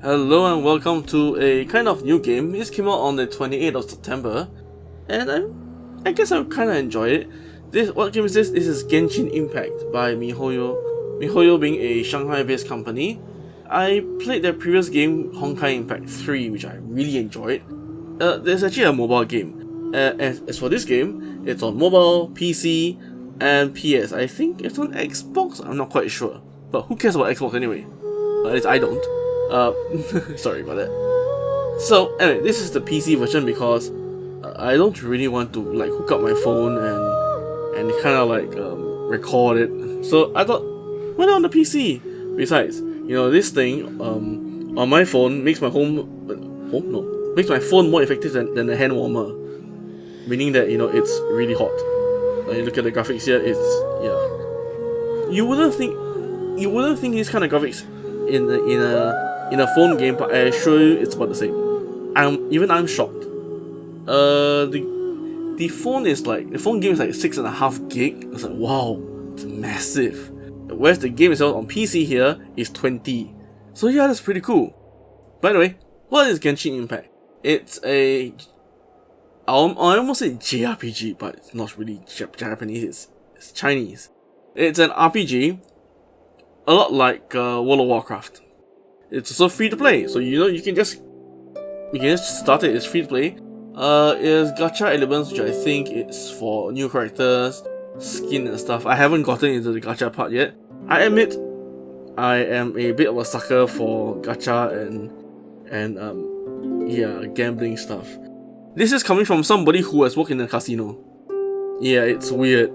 Hello and welcome to a kind of new game. This came out on the 28th of September, and I guess I kind of enjoyed it. What game is this? This is Genshin Impact by MiHoYo. MiHoYo being a Shanghai-based company. I played their previous game, Honkai Impact 3, which I really enjoyed. There's actually a mobile game. As for this game, it's on mobile, PC, and PS. I think it's on Xbox. I'm not quite sure, but who cares about Xbox anyway? At least I don't. Sorry about that. So anyway, this is the PC version because I don't really want to like hook up my phone and kind of like record it. So I thought, why not on the PC? Besides, this thing on my phone makes my makes my phone more effective than a hand warmer, meaning that it's really hot. When you look at the graphics here, you wouldn't think these kind of graphics in a phone game, but I assure you it's about the same. I'm shocked. The phone game is like 6.5 gig. It's like, wow, it's massive. Whereas the game itself on PC here is 20. So yeah, that's pretty cool. By the way, what is Genshin Impact? It's I almost say JRPG, but it's not really Japanese, it's Chinese. It's an RPG, a lot like World of Warcraft. It's also free to play, so you can just start it. It's free to play. It's gacha elements, which I think it's for new characters, skin and stuff. I haven't gotten into the gacha part yet. I admit I am a bit of a sucker for gacha and gambling stuff. This is coming from somebody who has worked in a casino. Yeah, it's weird.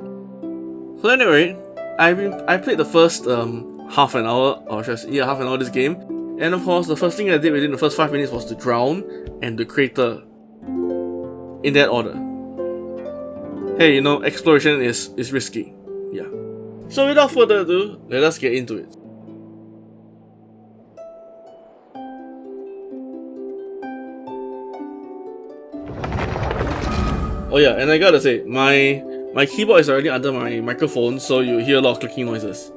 So anyway, I played the first half an hour of this game, and of course the first thing I did within the first 5 minutes was to drown and the crater. In that order. Hey, exploration is risky. Yeah. So without further ado, let us get into it. Oh yeah, and I gotta say, my keyboard is already under my microphone, so you hear a lot of clicking noises.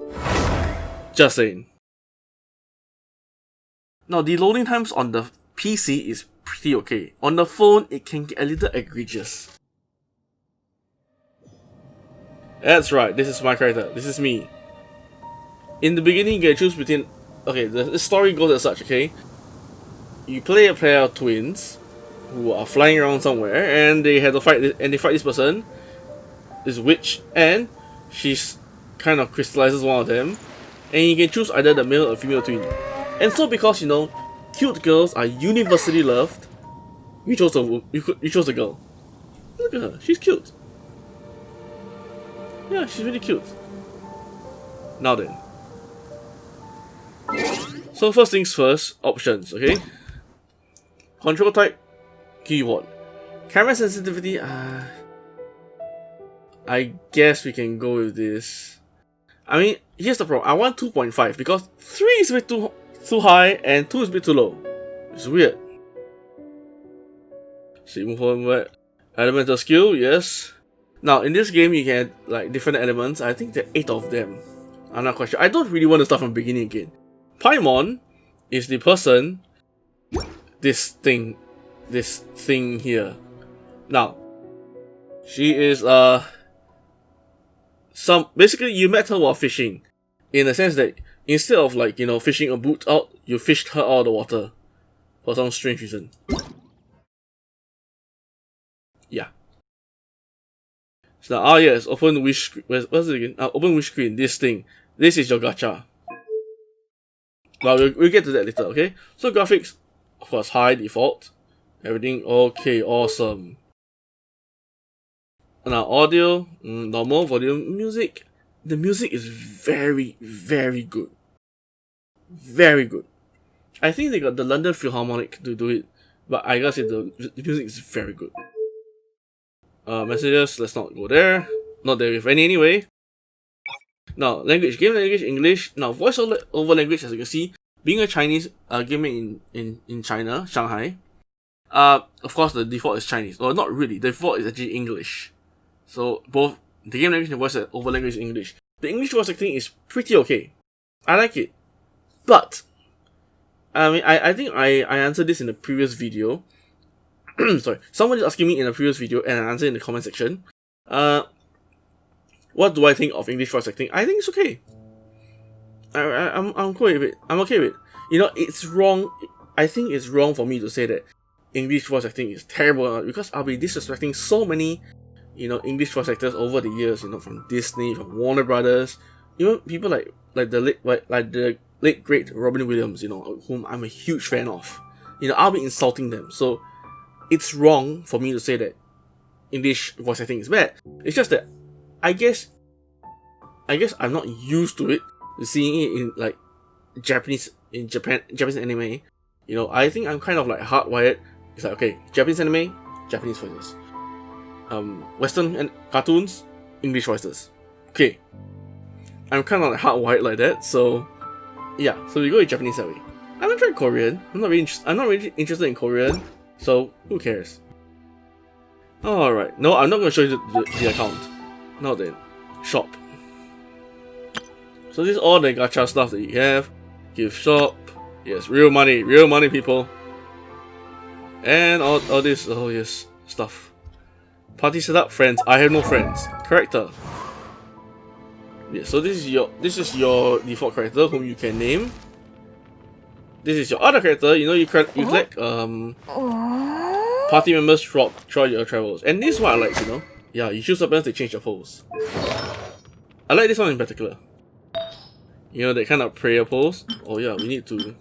Just saying. Now, the loading times on the PC is pretty okay. On the phone, it can get a little egregious. That's right, this is my character. This is me. In the beginning, you can choose between... Okay, the story goes as such, okay? You play a pair of twins who are flying around somewhere, and they have to fight this person, this witch, and she's kind of crystallizes one of them, and you can choose either the male or female twin. And so because cute girls are universally loved, you chose a girl. Look at her, she's cute. Yeah, she's really cute. Now then. So first things first, options, okay? Control type, keyboard. Camera sensitivity, I guess we can go with this. I mean, here's the problem. I want 2.5 because 3 is a bit too high and 2 is a bit too low. It's weird. So you move on. Elemental skill, yes. Now in this game you can like different elements. I think there are 8 of them. I'm not quite sure. I don't really want to start from the beginning again. Paimon is the person. This thing here. Now, she is basically you met her while fishing, in the sense that instead of fishing a boot out, you fished her out of the water for some strange reason. Yeah. So now, yes, open wish. What's it again? Open wish screen. This thing. This is your gacha. But we'll get to that later. Okay. So graphics, of course, high default. Everything okay, awesome. Now audio, normal volume, music. The music is very, very good. Very good. I think they got the London Philharmonic to do it, but I gotta say the music is very good. Messages, let's not go there. Not there with any anyway. Now, language, game language, English. Now, voice over language, as you can see, being a Chinese gaming in China, Shanghai. Of course, the default is Chinese. Well, not really. The default is actually English. So both the game language and voice over language is English. The English voice acting is pretty okay. I like it. But I mean, I think I answered this in the previous video. Sorry, someone is asking me in the previous video, and I answered in the comment section. What do I think of English voice acting? I think it's okay. I'm cool with it. I'm okay with it. You know, it's wrong. I think it's wrong for me to say that English voice acting is terrible, because I'll be disrespecting so many, you know, English voice actors over the years. You know, from Disney, from Warner Brothers, even people like the late great Robin Williams. You know, whom I'm a huge fan of. You know, I'll be insulting them. So it's wrong for me to say that English voice acting is bad. It's just that I guess I'm not used to it, seeing it in like Japanese anime. You know, I think I'm kind of like hardwired. It's like, okay, Japanese anime, Japanese voices. Western cartoons, English voices. Okay, I'm kind of like hardwired like that. So yeah, so we go with Japanese that way. I haven't tried Korean. I'm not really interested in Korean. So who cares? All right, no, I'm not going to show you the account. Now then, shop. So this is all the gacha stuff that you have. Gift shop. Yes, real money, people. And all this, oh yes, stuff. Party setup, friends. I have no friends. Character. Yeah, so this is your default character whom you can name. This is your other character. You know, you collect party members throughout your travels. And this is what I like, you know. Yeah, you choose weapons to change your pose. I like this one in particular. You know, that kind of prayer pose. Oh yeah, we need to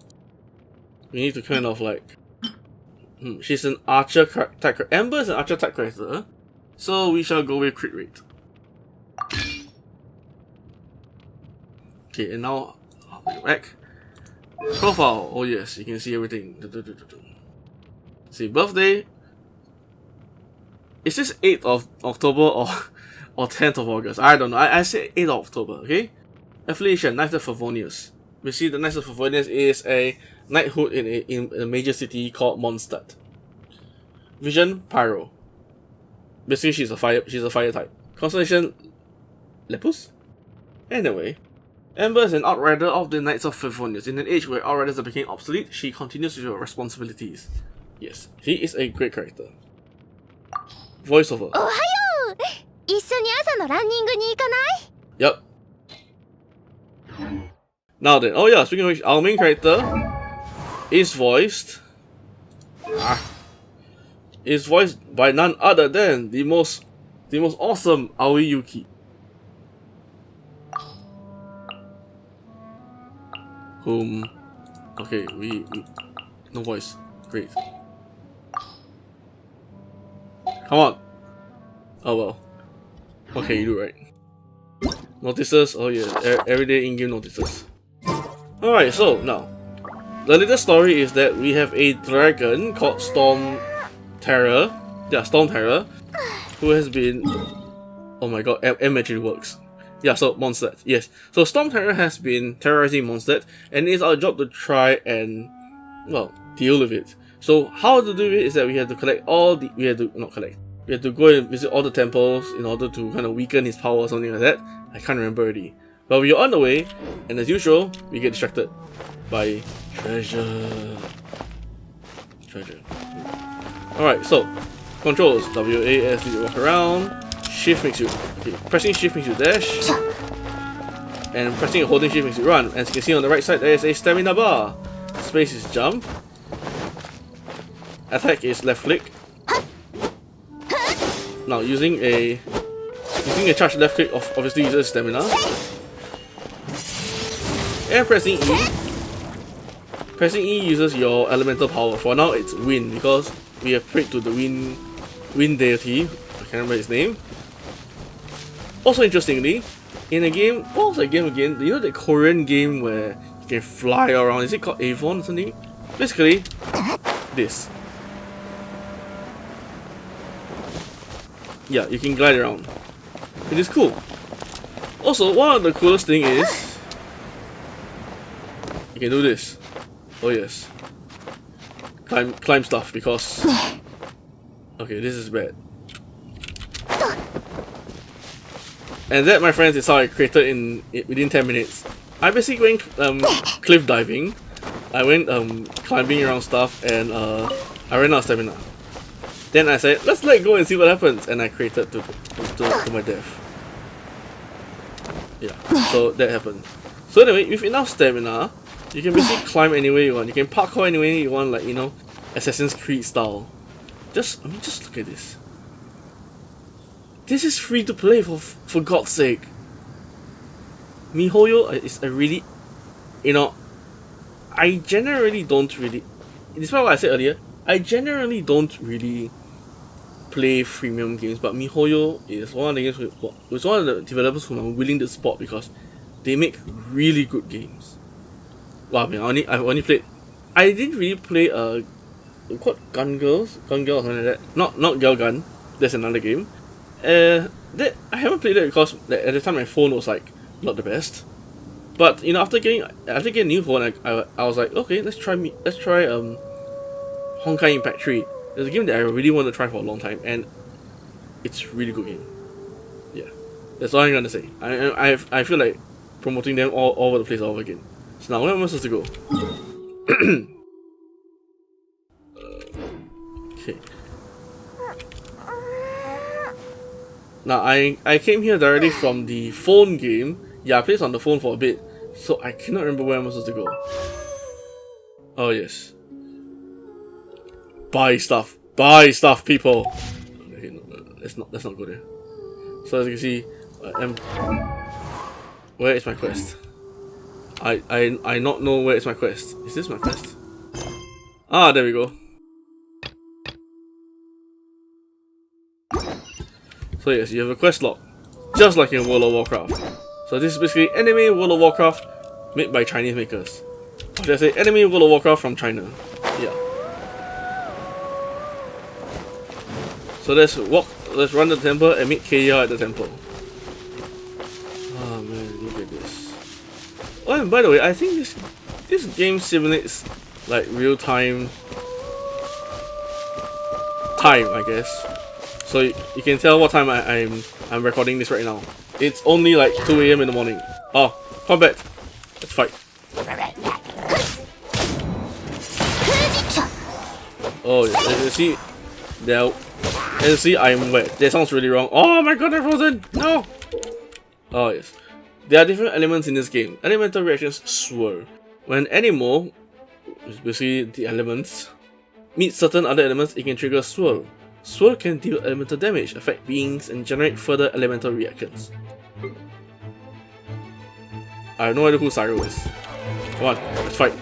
kind of like... she's an archer type. Amber is an archer type character. So we shall go with crit rate. Okay, and now back. Profile. Oh yes, you can see everything. See, birthday. Is this 8th of October or 10th of August? I don't know. I say 8th of October, okay? Affiliation, Knights of Favonius. We see the Knights of Favonius is a knighthood in a major city called Mondstadt. Vision, Pyro. Basically, she's a fire type. Constellation, Lepus? Anyway, Amber is an outrider of the Knights of Favonius. In an age where outriders have become obsolete, she continues with her responsibilities. Yes, she is a great character. Voiceover. Yep. Now then, oh yeah, speaking of which, our main character is voiced by none other than the most awesome Aoi Yuki. Whom, okay, we no voice, great. Come on. Oh well. Okay, you do right. Notices, oh yeah, everyday in-game notices. Alright, so now, the latest story is that we have a dragon called Storm Terror, who has been, oh my god, M actually works. Yeah, so Mondstadt, yes. So Storm Terror has been terrorizing Mondstadt, and it's our job to try and, well, deal with it. So how to do it is that we have to collect all the, we have to go and visit all the temples in order to kind of weaken his power or something like that. I can't remember already. But we are on the way, and as usual, we get distracted by treasure. Alright, so controls, WAS you walk around, shift makes you, okay, pressing shift makes you dash, and pressing and holding shift makes you run. As you can see on the right side, there is a stamina bar. Space is jump. Attack is left click. Now using a charged left click obviously uses stamina. And pressing E. Pressing E uses your elemental power. For now it's wind because we have prayed to the wind deity. I can't remember his name. Also interestingly, in a game, what was that game again? You know the Korean game where you can fly around? Is it called Avon or something? Basically, this. Yeah, you can glide around. It is cool. Also, one of the coolest thing is you can do this. Oh yes. Climb stuff because okay, this is bad. And that, my friends, is how I created within 10 minutes. I'm basically going cliff diving I went climbing around stuff and I ran out of stamina. Then I said, let's let go and see what happens, and I created to my death. Yeah, so that happened. So anyway, with enough stamina, you can basically climb anywhere you want. You can parkour anywhere you want, like, you know, Assassin's Creed style. Just look at this. This is free to play for God's sake. MiHoYo is a really, you know, I generally don't really, despite what I said earlier, I generally don't really play freemium games, but MiHoYo is one of the games with one of the developers whom I'm willing to support because they make really good games. Well, I mean, I've only played, I didn't really play called Gun Girl or something like that. Not Girl Gun. That's another game. That I haven't played it because at the time my phone was like not the best. But you know, after getting a new phone, I was like, okay, let's try Honkai Impact 3. It's a game that I really want to try for a long time, and it's a really good game. Yeah, that's all I'm gonna say. I feel like promoting them all over the place all over again. So now where am I supposed to go? Okay. Now I came here directly from the phone game. Yeah, I played on the phone for a bit, so I cannot remember where I'm supposed to go. Oh yes. Buy stuff, people. Okay, no, let's not go there. So as you can see, where is my quest? I not know where is my quest. Is this my quest? Ah, there we go. So yes, you have a quest log, just like in World of Warcraft. So this is basically anime World of Warcraft made by Chinese makers. Or should I say anime World of Warcraft from China? Yeah. So let's run the temple and meet Kaya at the temple. Oh man, look at this. Oh, and by the way, I think this game simulates like real time, I guess. So you can tell what time I'm recording this right now. It's only like 2 AM in the morning. Oh, combat! Let's fight. Oh, as you see, there. As you see, I'm wet. That sounds really wrong. Oh my god, I'm frozen! No! Oh yes. There are different elements in this game. Elemental reactions swirl. When an animal, which is basically the elements, meets certain other elements, it can trigger swirl. Swirl can deal elemental damage, affect beings, and generate further elemental reactions. I have no idea who Cyro is. Come on, let's fight.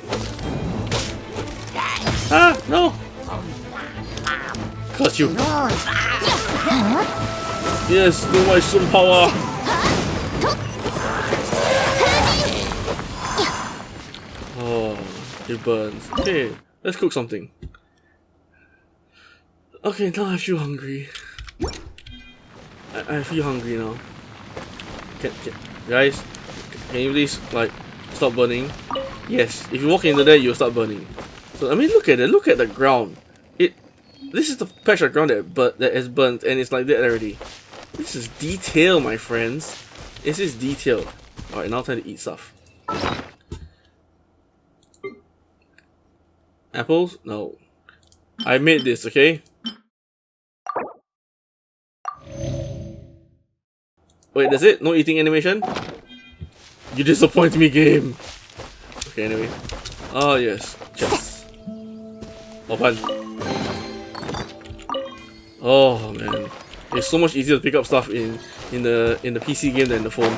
Ah, no! Curse you! Yes, do my sun power! Oh, it burns. Okay, let's cook something. Okay, now I feel hungry. I feel hungry now. Guys, can you please like stop burning? Yes, if you walk into there, you'll start burning. So I mean, look at it. Look at the ground. This is the patch of ground that is burnt, and it's like that already. This is detail, my friends. This is detail. Alright, now time to eat stuff. Apples? No. I made this, okay? Wait, that's it? No eating animation? You disappoint me, game! Okay, anyway. Oh, yes. Chest. Open. Oh, man. It's so much easier to pick up stuff in the PC game than the phone.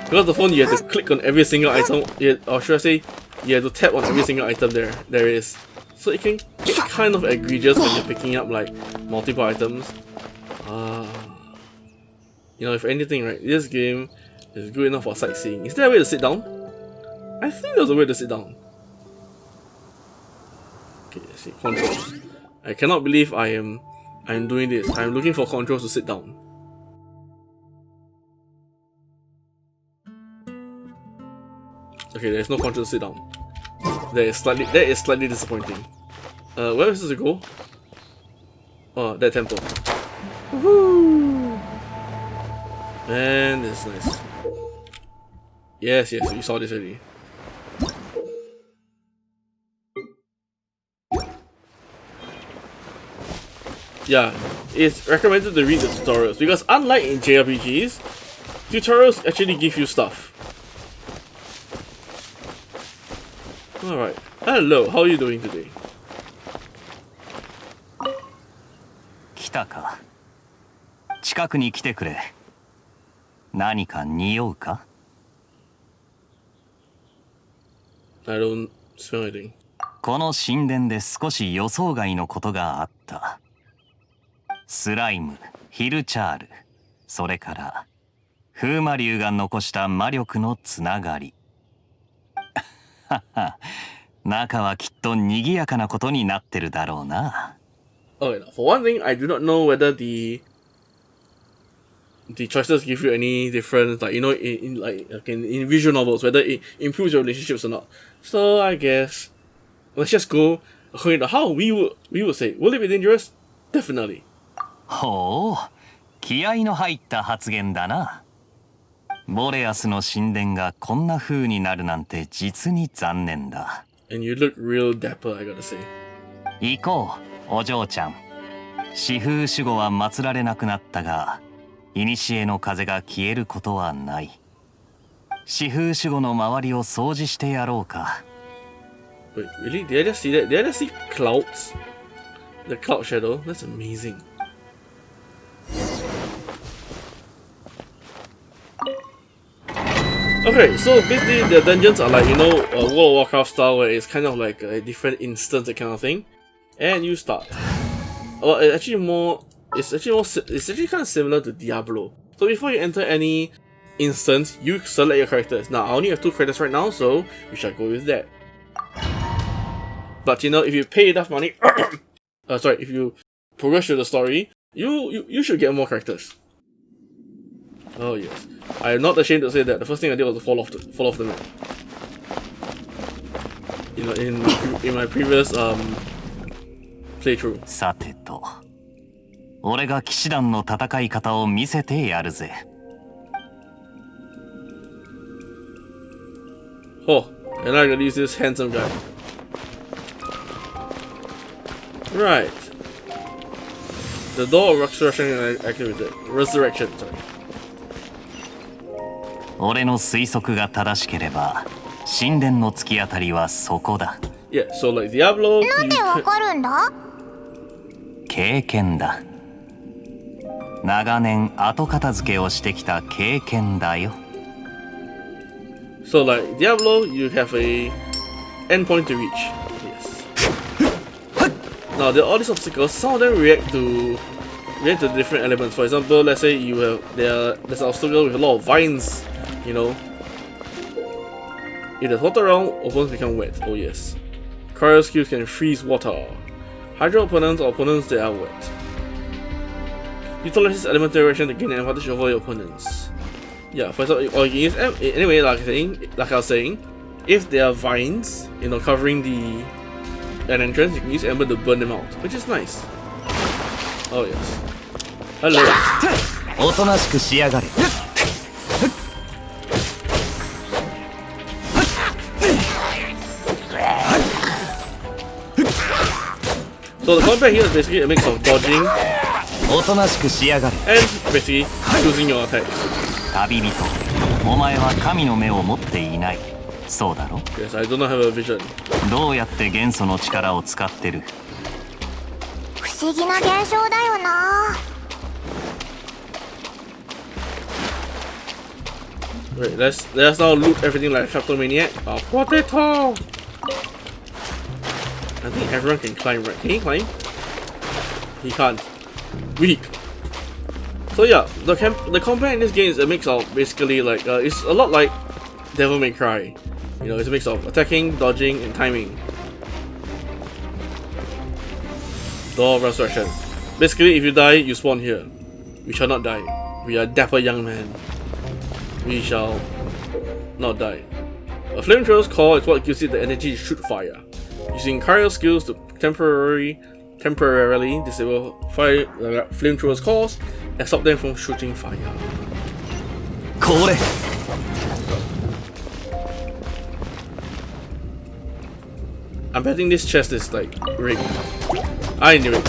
Because the phone, you have to click on every single item, or should I say, you have to tap on every single item there is. So it can get kind of egregious when you're picking up like multiple items. You know, if anything, right, this game is good enough for sightseeing. Is there a way to sit down? I think there's a way to sit down. Okay, let's see. Controls. I cannot believe I'm doing this. I'm looking for controls to sit down. Okay, there's no control to sit down. That is slightly disappointing. Where is this to go? Oh, that temple. Woohoo! Man, this is nice. Yes, you saw this already. yeah, it's recommended to read the tutorials because unlike in JRPGs, tutorials actually give you stuff. Alright. Hello, how are you doing today? 来たか。近くに来てくれ。何か匂うか？ I don't smell anything. この神殿で少し予想外のことがあった。スライム、ヒルチャール、それから風魔竜が残した魔力のつながり。はは、中はきっと賑やかなことになってるだろうな。Okay, now, for one thing, I do not know whether the choices give you any difference, like, you know, in visual novels, whether it improves your relationships or not. So I guess let's just go according to how we would say. Will it be dangerous? Definitely. ほう、気合の入った発言だな。ボレアスの神殿がこんな風になるなんて実に残念だ。And you look real dapper, I gotta say. 行こう、お嬢ちゃん。四風守護は祀られなくなったが、古の風が消えることはない。四風守護の周りを掃除してやろうか。Wait, really? Did I just see that? Did I just see clouds? The cloud shadow? That's amazing. Okay, so basically the dungeons are like, you know, World of Warcraft style where it's kind of like a different instance, that kind of thing. And you start. Well, it's actually kind of similar to Diablo. So before you enter any instance, you select your characters. Now, I only have 2 characters right now, so we shall go with that. But you know, if you pay enough money, if you progress through the story, you should get more characters. Oh yes, I am not ashamed to say that the first thing I did was to fall off the map. You know, in my previous playthrough. さてと、俺が騎士団の戦い方を見せてやるぜ。Oh, and I'm gonna use this handsome guy. Right. The door of resurrection activated. Resurrection, sorry. 俺の推測が正しければ、神殿の突き当たりはそこだ。Yeah, so like Diablo. なんでわかるんだ？経験だ。長年後片付けをしてきた経験だよ。So like Diablo, you have a endpoint to reach. Yes. Now there are all these obstacles. Some of them react to different elements. For example, let's say there's an obstacle with a lot of vines. You know, if there's water around, opponents become wet. Oh yes. Cryo skills can freeze water. Hydro opponents or opponents that are wet. Utilize this elemental reaction to gain an advantage over your opponents. Yeah, for example, or you can use anyway. Like I was saying, if there are vines, you know, covering an entrance, you can use Ember to burn them out, which is nice. Oh yes. Hello. おとなしくしやがれ。So the combat here is basically a mix of dodging おとなしくしやがれ。 and basically choosing your attacks. 旅人、お前は神の目を持っていない。そうだろ？ Yes, I do not have a vision. どうやって元素の力を使ってる？不思議な現象だよな。Wait, let's now loot everything like Kleptomaniac. Potato! I think everyone can climb, right? Can he climb? He can't. Weak. So yeah, the combat in this game is a mix of basically like it's a lot like Devil May Cry. You know, it's a mix of attacking, dodging, and timing. Door of Resurrection. Basically, if you die, you spawn here. We shall not die. We are dapper young men. We shall not die. A flamethrower's call is what gives it the energy to shoot fire. Using cryo skills to temporarily disable flamethrower's calls and stop them from shooting fire. これ。I'm betting this chest is like rigged. I knew it.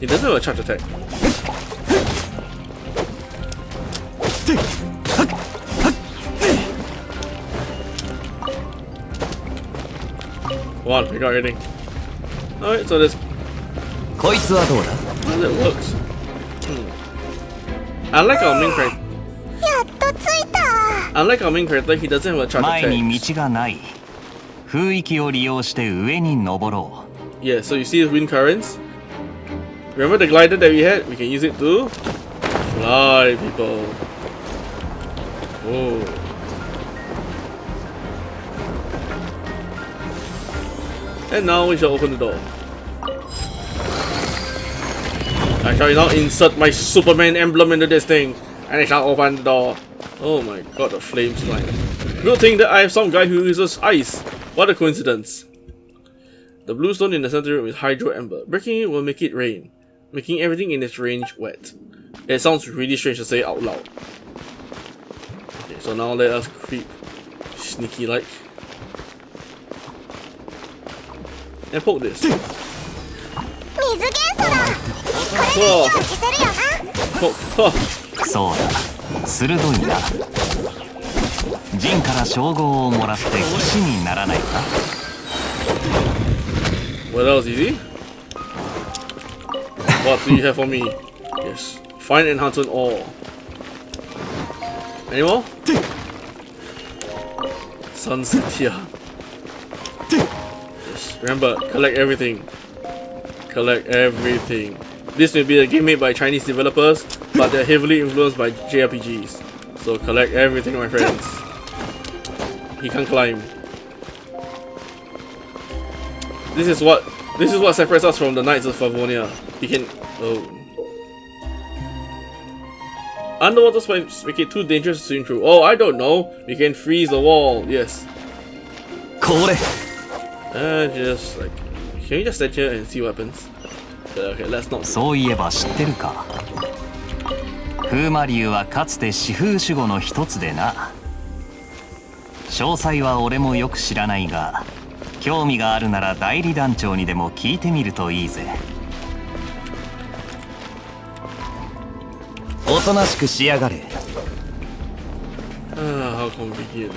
He doesn't have a charge attack. Wow, we got everything. Alright, so this. こいつはどうだ Well, it works. Unlike our main character. やっと着いた。 Unlike our main character, he doesn't have a charge 前 attack. に道がない。雰囲気を利用して上に登ろ Yeah, so you see the wind currents? Remember the glider that we had? We can use it to fly, people. Whoa. And now we shall open the door. I shall now insert my Superman emblem into this thing, and I shall open the door. Oh my god, the flames line. Good thing that I have some guy who uses ice. What a coincidence. The blue stone in the center room is Hydro Ember. Breaking it will make it rain, making everything in its range wet. It sounds really strange to say out loud. Okay, so now let us creep sneaky like. And poke this. 水元素だ。これで火を消せるよな。 Poke. Oh. う。そうだ。鋭いな。ジンから称号をもらって騎士にならないか Well, that was easy. What do you have for me? Yes. Fine enhancement all. Any more? Sunset here. Yes. Remember, collect everything. Collect everything. This may be a game made by Chinese developers, but they're heavily influenced by JRPGs. So collect everything, my friends. He can climb. This is what separates us from the Knights of Favonia. He can. Oh. Underwater spikes make it too dangerous to swim through. Oh, I don't know. We can freeze the wall. Yes. これ Just like. Can we just stand here and see what happens? Okay, let's not. そういえば知ってるか風魔竜はかつて四風守護の一つでな詳細は俺もよく知らないが興味があるなら代理団長にでも聞いてみるといいぜおとなしくしやがれ How convenient.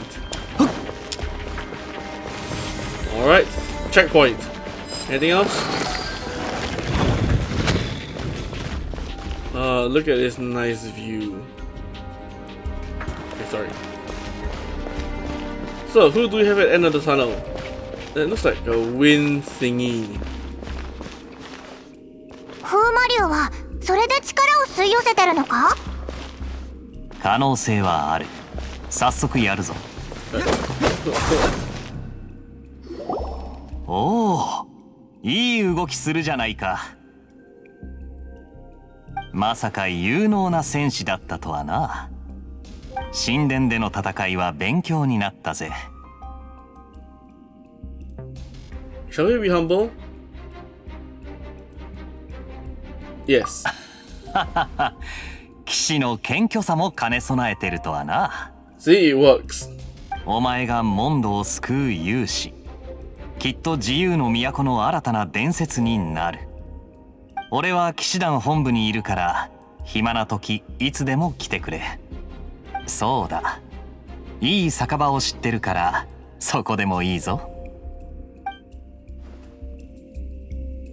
Alright, checkpoint. Anything else? Look at this nice view. Okay, sorry. So, who do we have at the end of the tunnel? It looks like a wind thingy. 風魔竜はそれで力を吸い寄せてるのか？可能性はある早速やるぞおおいい動きするじゃないかまさか有能な戦士だったとはな神殿での戦いは勉強になったぜ Shall we be humble? Yes. 騎士の謙虚さも兼ね備えてるとはな See, it works. お前がモンドを救う勇士きっと自由の都の新たな伝説になる俺は騎士団本部にいるから暇な時いつでも来てくれそうだいい酒場を知ってるからそこでもいいぞ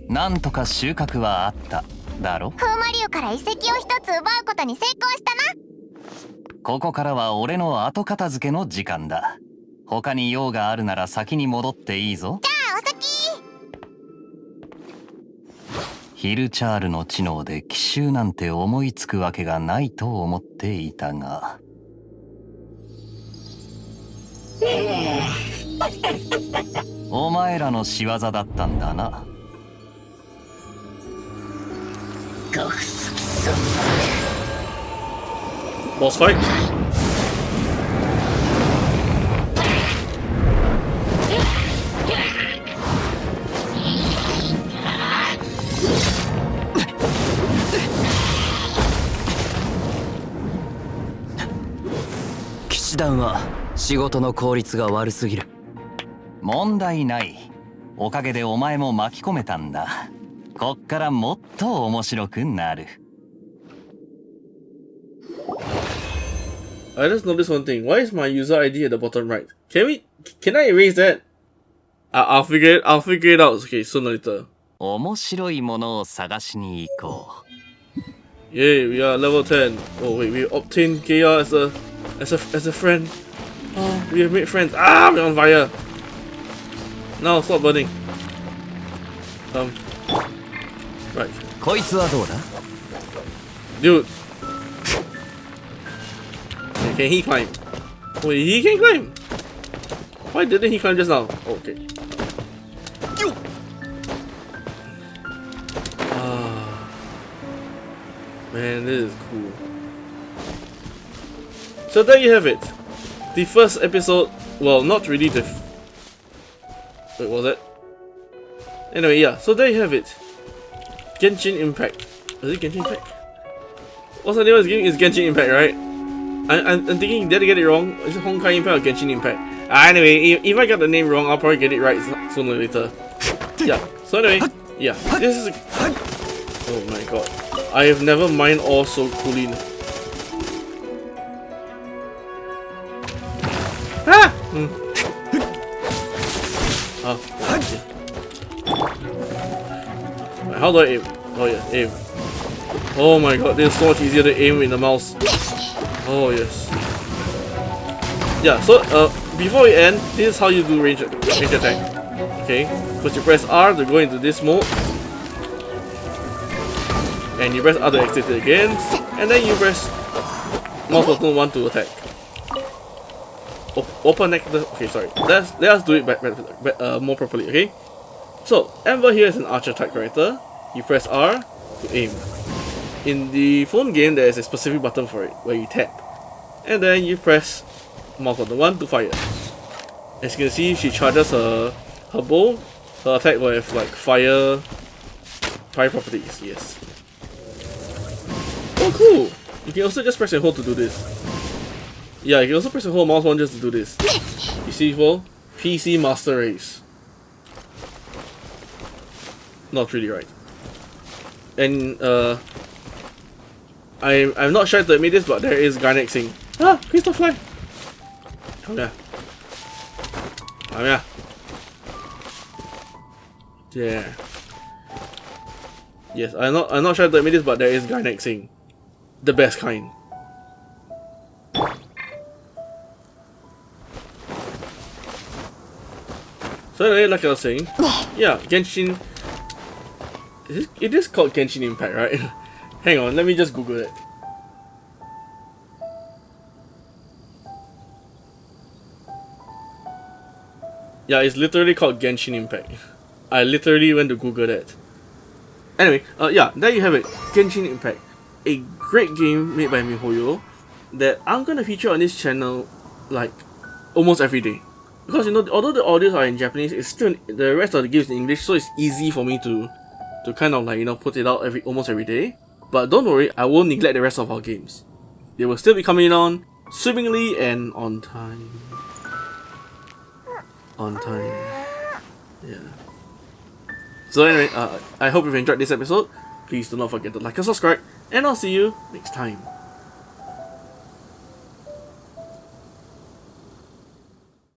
なんとか収穫はあっただろ風魔竜から遺跡を一つ奪うことに成功したなここからは俺の後片付けの時間だ他に用があるなら先に戻っていいぞじゃあお先ヒルチャールの知能で奇襲なんて思いつくわけがないと思っていたがお前らの仕業だったんだなBoss fight.「騎士団は仕事の効率が悪すぎる」問題ないおかげでお前も巻き込めたんだこっからもっと面白くなる。I just noticed one thing. Why is my user ID at the bottom right? Can I erase that? I'll figure it out. Okay, sooner or later. 面白いものを探しに行こう。 Yay, we are level 10. Oh wait, we obtained Gaia as a friend. Oh, we have made friends. Ah, we're on fire. Now stop burning. Right. こいつはどうだ？ Dude. Can he climb? Wait, he can climb. Why didn't he climb just now? Oh, okay. Man, this is cool. So there you have it. The first episode, well, not really the... Wait, was it? Anyway, yeah, so there you have it. Genshin Impact. Is it Genshin Impact? What's the name of this game? It's Genshin Impact, right? I'm thinking, did I get it wrong? Is it Honkai Impact or Genshin Impact? Anyway, if I got the name wrong, I'll probably get it right sooner or later. Yeah, so anyway, yeah, this is... Oh my god. I have never mined ore so coolly. Ah! Oh, yeah. How do I aim? Oh yeah, aim. Oh my god, this is so much easier to aim with the mouse. Oh yes. Yeah, so before we end, this is how you do range attack. Okay, first you press R to go into this mode. And you press R to exit it again, and then you press mouse button 1 to attack. Open next. Okay, sorry. Let us do it more properly. Okay. So Amber here is an archer type character. You press R to aim. In the phone game, there is a specific button for it where you tap, and then you press mouse button 1 to fire. As you can see, she charges her bow. Her attack will have like fire properties. Yes. Oh cool! You can also just press and hold to do this. Yeah, you can also press and hold mouse 1 just to do this. You see, well, PC Master Race. Not really right. And I'm not sure to admit this, but there is Garnet Singh. Ah, Crystal Fly! Come here. Come here. Yeah. Yes, I'm not sure to admit this, but there is Garnet Singh. The best kind. So anyway, like I was saying, yeah, Genshin. It is called Genshin Impact, right? Hang on, let me just Google it. Yeah, it's literally called Genshin Impact. I literally went to Google that. Anyway, yeah, there you have it. Genshin Impact. A great game made by MiHoYo that I'm gonna feature on this channel like almost every day. Because you know, although the audios are in Japanese, it's still the rest of the games in English, so it's easy for me to kind of like, you know, put it out almost every day. But don't worry, I won't neglect the rest of our games. They will still be coming on swimmingly and on time. On time. Yeah. So anyway, I hope you've enjoyed this episode. Please do not forget to like and subscribe, and I'll see you next time.